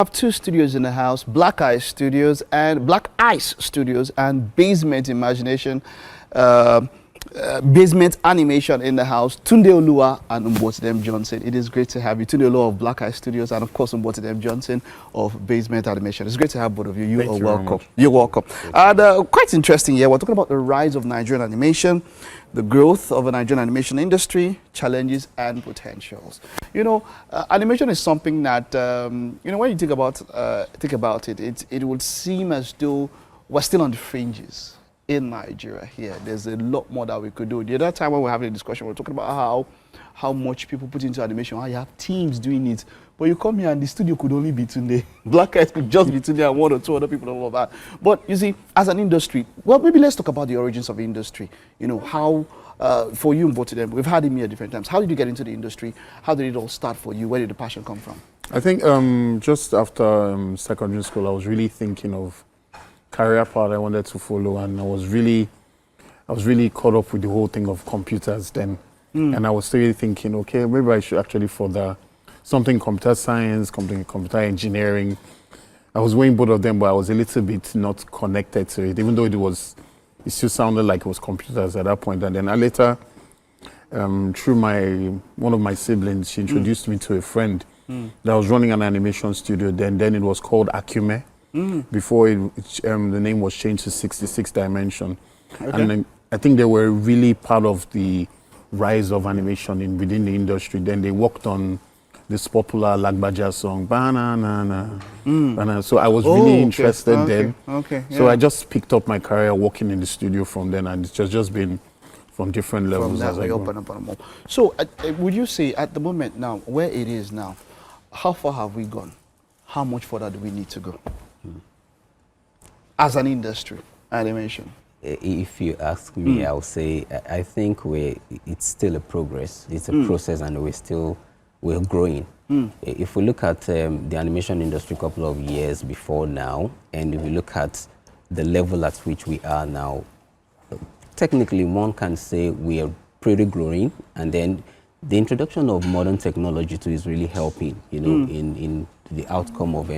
Have two studios in the house, Black Ice Studios and Basement Imagination, Basement Animation in the house. Tunde Oluwa and Mbotidem Johnson. It is great to have you. Tunde Oluwa of Black Ice Studios and of course Mbotidem Johnson of Basement Animation. It's great to have both of you. You are welcome. You're welcome. And quite interesting here. We're talking about the rise of Nigerian animation, the growth of the Nigerian animation industry, challenges and potentials. You know, animation is something that, you know, when you think about it, it would seem as though we're still on the fringes in Nigeria here. There's a lot more that we could do. The other time when we were having a discussion, we were talking about how much people put into animation, how you have teams doing it. But you come here and the studio could only be Tunde. Black Ice could just be Tunde and one or two other people and all of that. But you see, as an industry, well, maybe let's talk about the origins of the industry. You know, how, for you and both of them, we've had him here different times. How did you get into the industry? How did it all start for you? Where did the passion come from? I think just after secondary school, I was really thinking of career path I wanted to follow, and I was really caught up with the whole thing of computers then. And I was still thinking, okay, maybe I should actually further something computer science, computer engineering. I was weighing both of them, but I was a little bit not connected to it, even though it still sounded like it was computers at that point. And then I later, through one of my siblings, she introduced me to a friend that was running an animation studio. Then it was called Acume. Before the name was changed to 66 Dimension. Okay. And then I think they were really part of the rise of animation within the industry. Then they worked on this popular Lagbaja song, Banana. Banana. So I was really interested then. Okay. Yeah. So I just picked up my career working in the studio from then, and it's just been from different levels as I go. So would you say at the moment now, where it is now, how far have we gone? How much further do we need to go? As an industry, animation? If you ask me, I would say I think it's still a progress. It's a process, and we're growing. If we look at the animation industry a couple of years before now, and if we look at the level at which we are now, technically one can say we are pretty growing, and then the introduction of modern technology too is really helping, you know, in the outcome of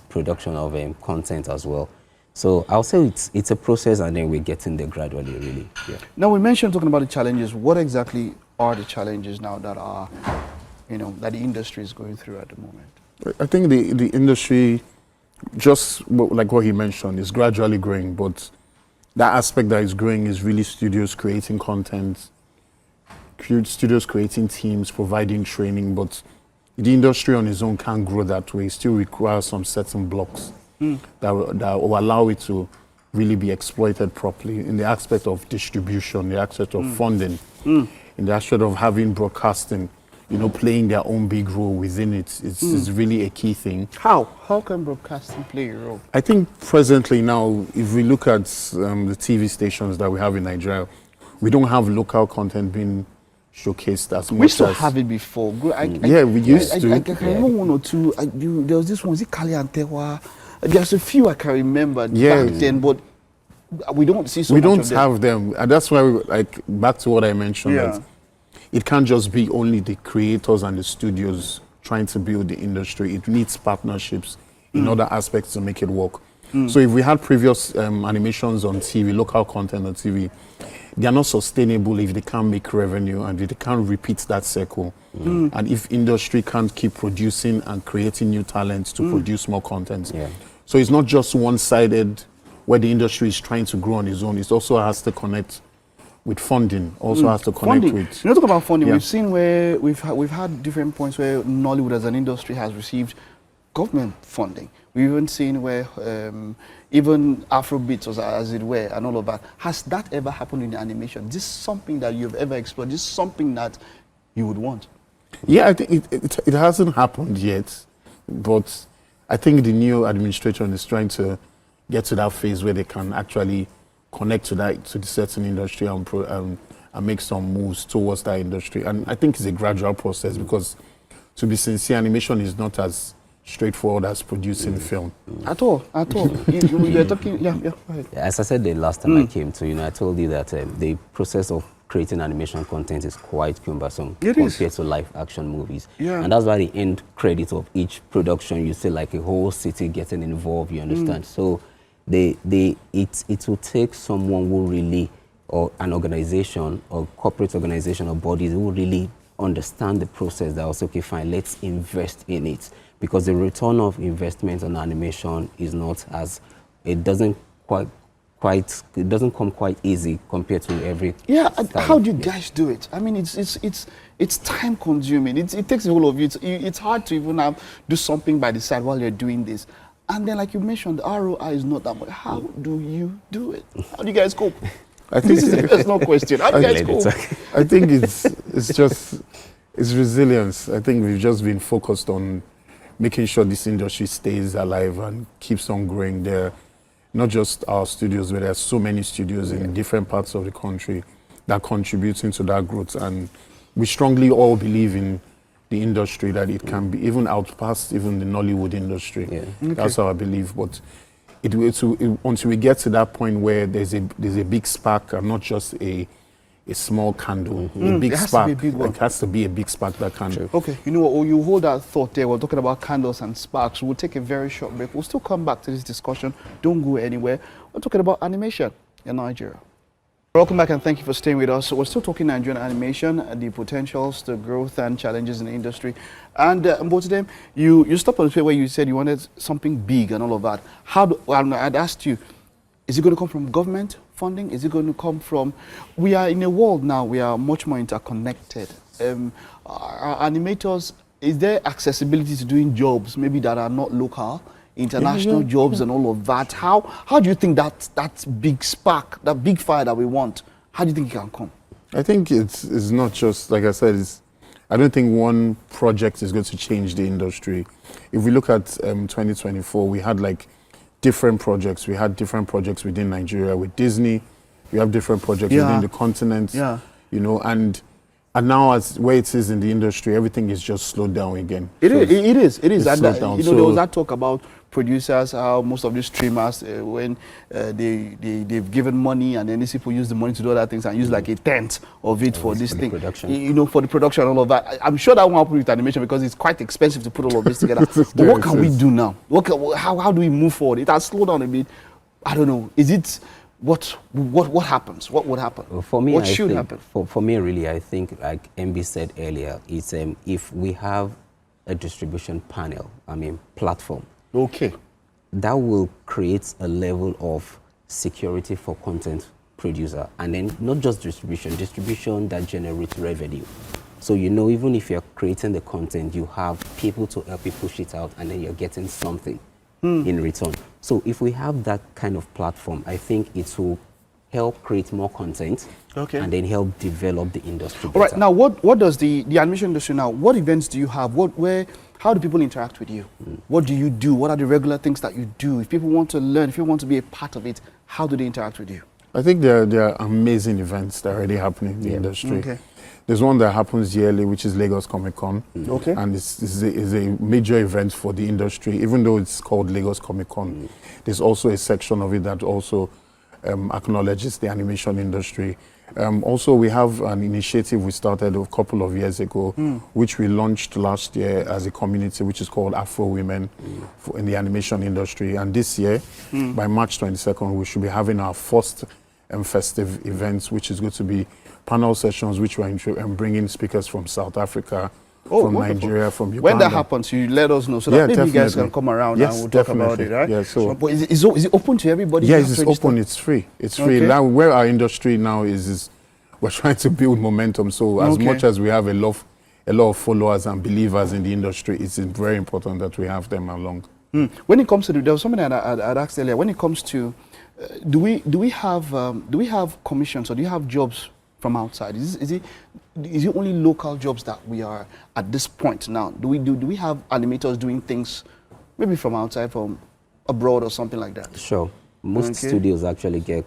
production of content as well. So I'll say it's a process, and then we're getting there gradually, really. Yeah. Now we mentioned talking about the challenges. What exactly are the challenges now that are, that the industry is going through at the moment? I think the industry, just like what he mentioned, is gradually growing, but that aspect that is growing is really studios creating content, studios creating teams, providing training, but the industry on its own can't grow that way. It still requires some certain blocks that will allow it to really be exploited properly in the aspect of distribution, the aspect of funding, in the aspect of having broadcasting, playing their own big role within it. It's really a key thing. How can broadcasting play a role? I think presently now, if we look at the TV stations that we have in Nigeria, we don't have local content being showcased as much. We used to have it before. We used to. I can remember one or two. There was this one, Kali and Tewa. There's a few I can remember back then, but we don't see so much of them. We don't have them. And that's why, back to what I mentioned, that it can't just be only the creators and the studios trying to build the industry. It needs partnerships in other aspects to make it work. So if we had previous animations on TV, local content on TV, they are not sustainable if they can't make revenue and if they can't repeat that cycle. And if industry can't keep producing and creating new talents to produce more content. So it's not just one-sided where the industry is trying to grow on its own. It also has to connect with funding, also has to connect with... Talk about funding. We've seen where we've had different points where Nollywood as an industry has received government funding. We've even seen where even Afrobeats, as it were, and all of that. Has that ever happened in animation? Is this something that you've ever explored? Is this something that you would want? Yeah, I think it hasn't happened yet, but I think the new administration is trying to get to that phase where they can actually connect to the certain industry and make some moves towards that industry. And I think it's a gradual process because, to be sincere, animation is not as straightforward as producing film. At all. You're talking, go ahead. As I said the last time I came to, I told you that the process of creating animation content is quite cumbersome compared to live action movies. Yeah. And that's why the end credit of each production, you see like a whole city getting involved, you understand? So it will take someone who really, or an organization or corporate organization or bodies who really understand the process that was, okay, fine, let's invest in it. Because the return of investment on animation is not as, it doesn't it doesn't come quite easy compared to every how do you guys do it? I mean, it's time consuming. It takes the whole of you. It's hard to even do something by the side while you're doing this. And then, like you mentioned, the ROI is not that much. How do you do it? How do you guys cope? I think this is a personal question. How do you guys cope? I think it's resilience. I think we've just been focused on making sure this industry stays alive and keeps on growing. There, not just our studios, but there are so many studios in different parts of the country that are contributing to that growth. And we strongly all believe in the industry, that it can be even outpassed even the Nollywood industry. Yeah. Okay. That's our belief. But until we get to that point where there's a big spark and not just a small candle, a big spark. It has to be a big spark that can. True. Okay, you know what? You hold that thought there. We're talking about candles and sparks. We'll take a very short break. We'll still come back to this discussion. Don't go anywhere. We're talking about animation in Nigeria. Welcome back and thank you for staying with us. So we're still talking Nigerian animation, the potentials, the growth and challenges in the industry. And both of them, you stopped on the point where you said you wanted something big and all of that. I'd asked you, is it going to come from government funding? Is it going to come from... We are in a world now, we are much more interconnected. Our animators, is there accessibility to doing jobs maybe that are not local, international jobs and all of that? How do you think that big spark, that big fire that we want, how do you think it can come? I think it's not just, like I said, I don't think one project is going to change the industry. If we look at 2024, we had like different projects. We had different projects within Nigeria with Disney. We have different projects within the continent. Yeah. You know, and now as where it is in the industry, everything is just slowed down again. It is. And there was that talk about producers, how most of these streamers, when they've given money and then these people use the money to do other things and use like a tenth of it for this thing. You know, for the production and all of that. I'm sure that won't happen with animation because it's quite expensive to put all of this together. But what can we do now? How do we move forward? It has slowed down a bit. I don't know. Is it... What happens? What would happen? Well, for me, what should happen? For me, really, I think, like MB said earlier, it's if we have a distribution panel, platform. Okay. That will create a level of security for content producer, and then not just distribution that generates revenue. So, you know, even if you're creating the content, you have people to help you push it out, and then you're getting something in return. So if we have that kind of platform, I think it will help create more content and then help develop the industry better. All right, now what does the animation industry now, what events do you have? How do people interact with you? What do you do? What are the regular things that you do? If people want to learn, if you want to be a part of it, how do they interact with you? I think there are amazing events that are already happening in the industry. Okay. There's one that happens yearly, which is Lagos Comic Con. Okay. And it's a major event for the industry, even though it's called Lagos Comic Con. There's also a section of it that also acknowledges the animation industry. Also, we have an initiative we started a couple of years ago, which we launched last year as a community, which is called Afro Women in the animation industry. And this year, by March 22nd, we should be having our first festive event, which is going to be panel sessions, which we're bringing speakers from South Africa, from Nigeria, from Uganda. When that happens, you let us know so that maybe you guys can come around and we'll talk about it, right? Yeah, but is it open to everybody? Yes, it's open. It's free. It's free. Now, where our industry now is we're trying to build momentum. So as much as we have a lot of followers and believers in the industry, it's very important that we have them along. When it comes to there was something I'd asked earlier. When it comes to do we have commissions or do you have jobs from outside? Is it only local jobs that we are at this point now? Do we have animators doing things maybe from outside, from abroad or something like that? Sure. Most studios actually get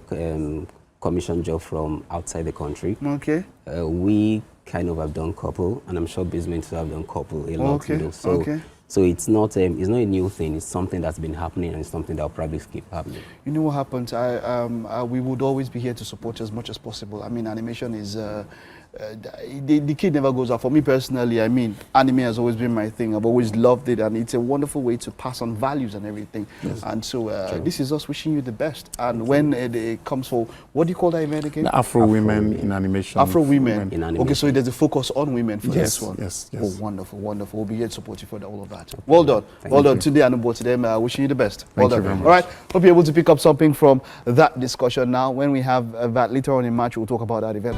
commission job from outside the country. Okay. We kind of have done couple, and I'm sure Basement have done couple a lot. You know? So So it's not a new thing. It's something that's been happening, and it's something that will probably keep happening. You know what happens? We would always be here to support you as much as possible. I mean, animation is the kid never goes out. For me personally, I mean, anime has always been my thing. I've always loved it, and it's a wonderful way to pass on values and everything. Yes. And so this is us wishing you the best. And when it comes for, what do you call that event again? The Afro Women in Animation. Afro Women in Animation. Okay, so there's a focus on women for this one. Yes. Oh, wonderful, wonderful. We'll be here to support you for all of that. Well done. Well done. Today and about to them, wishing you the best. Well done. All right. Hope you're able to pick up something from that discussion now. When we have that later on in March, we'll talk about that event.